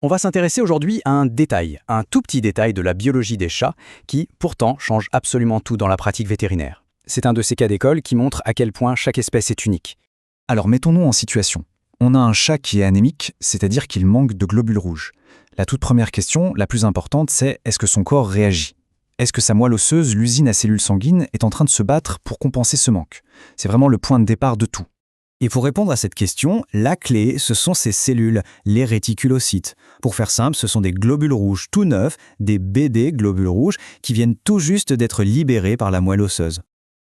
On va s'intéresser aujourd'hui à un détail, un tout petit détail de la biologie des chats qui, pourtant, change absolument tout dans la pratique vétérinaire. C'est un de ces cas d'école qui montre à quel point chaque espèce est unique. Alors mettons-nous en situation. On a un chat qui est anémique, c'est-à-dire qu'il manque de globules rouges. La toute première question, la plus importante, c'est est-ce que son corps réagit? Est-ce que sa moelle osseuse, l'usine à cellules sanguines, est en train de se battre pour compenser ce manque? C'est vraiment le point de départ de tout. Et pour répondre à cette question, la clé, ce sont ces cellules, les réticulocytes. Pour faire simple, ce sont des globules rouges tout neufs, des BD globules rouges, qui viennent tout juste d'être libérés par la moelle osseuse.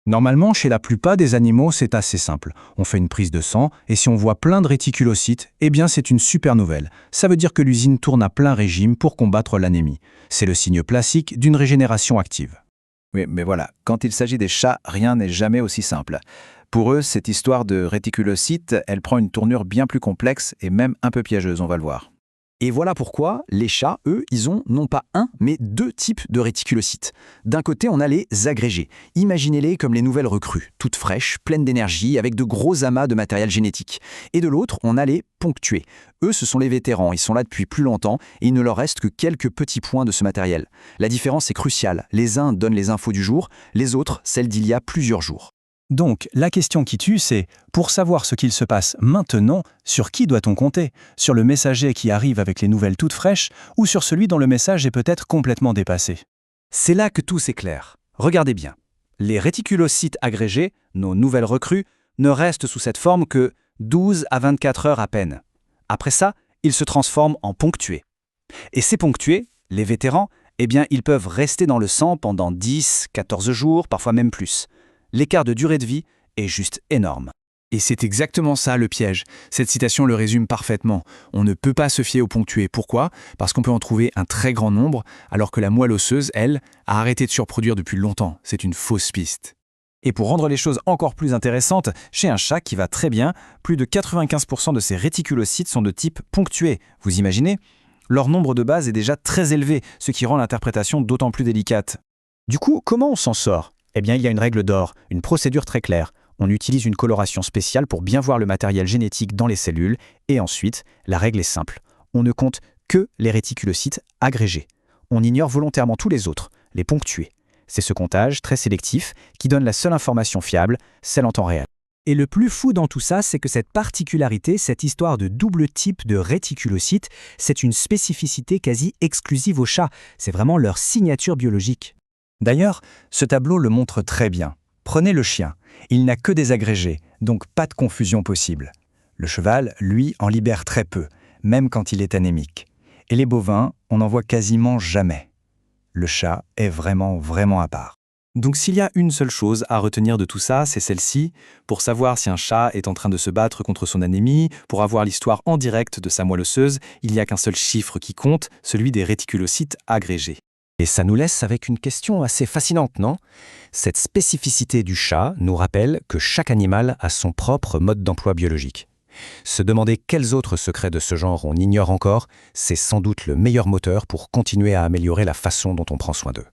Normalement, chez la plupart des animaux, c'est assez simple. On fait une prise de sang, et si on voit plein de réticulocytes, eh bien c'est une super nouvelle. Ça veut dire que l'usine tourne à plein régime pour combattre l'anémie. C'est le signe classique d'une régénération active. Oui, mais voilà, quand il s'agit des chats, rien n'est jamais aussi simple. Pour eux, cette histoire de réticulocytes, elle prend une tournure bien plus complexe et même un peu piégeuse, on va le voir. Et voilà pourquoi les chats, eux, ils ont non pas un, mais deux types de réticulocytes. D'un côté, on a les agrégés. Imaginez-les comme les nouvelles recrues, toutes fraîches, pleines d'énergie, avec de gros amas de matériel génétique. Et de l'autre, on a les ponctués. Eux, ce sont les vétérans, ils sont là depuis plus longtemps et il ne leur reste que quelques petits points de ce matériel. La différence est cruciale. Les uns donnent les infos du jour, les autres, celles d'il y a plusieurs jours. Donc, la question qui tue, c'est, pour savoir ce qu'il se passe maintenant, sur qui doit-on compter? Sur le messager qui arrive avec les nouvelles toutes fraîches ou sur celui dont le message est peut-être complètement dépassé? C'est là que tout s'éclaire. Regardez bien. Les réticulocytes agrégés, nos nouvelles recrues, ne restent sous cette forme que 12 à 24 heures à peine. Après ça, ils se transforment en ponctués. Et ces ponctués, les vétérans, eh bien, ils peuvent rester dans le sang pendant 10, 14 jours, parfois même plus. L'écart de durée de vie est juste énorme. Et c'est exactement ça le piège. Cette citation le résume parfaitement. On ne peut pas se fier aux ponctués. Pourquoi? Parce qu'on peut en trouver un très grand nombre, alors que la moelle osseuse, elle, a arrêté de surproduire depuis longtemps. C'est une fausse piste. Et pour rendre les choses encore plus intéressantes, chez un chat qui va très bien, plus de 95% de ses réticulocytes sont de type ponctué. Vous imaginez? Leur nombre de base est déjà très élevé, ce qui rend l'interprétation d'autant plus délicate. Du coup, comment on s'en sort? Eh bien, il y a une règle d'or, une procédure très claire. On utilise une coloration spéciale pour bien voir le matériel génétique dans les cellules. Et ensuite, la règle est simple. On ne compte que les réticulocytes agrégés. On ignore volontairement tous les autres, les ponctués. C'est ce comptage très sélectif qui donne la seule information fiable, celle en temps réel. Et le plus fou dans tout ça, c'est que cette particularité, cette histoire de double type de réticulocytes, c'est une spécificité quasi exclusive aux chats. C'est vraiment leur signature biologique. D'ailleurs, ce tableau le montre très bien. Prenez le chien. Il n'a que des agrégés, donc pas de confusion possible. Le cheval, lui, en libère très peu, même quand il est anémique. Et les bovins, on n'en voit quasiment jamais. Le chat est vraiment à part. Donc s'il y a une seule chose à retenir de tout ça, c'est celle-ci. Pour savoir si un chat est en train de se battre contre son anémie, pour avoir l'histoire en direct de sa moelle osseuse, il n'y a qu'un seul chiffre qui compte, celui des réticulocytes agrégés. Et ça nous laisse avec une question assez fascinante, non? Cette spécificité du chat nous rappelle que chaque animal a son propre mode d'emploi biologique. Se demander quels autres secrets de ce genre on ignore encore, c'est sans doute le meilleur moteur pour continuer à améliorer la façon dont on prend soin d'eux.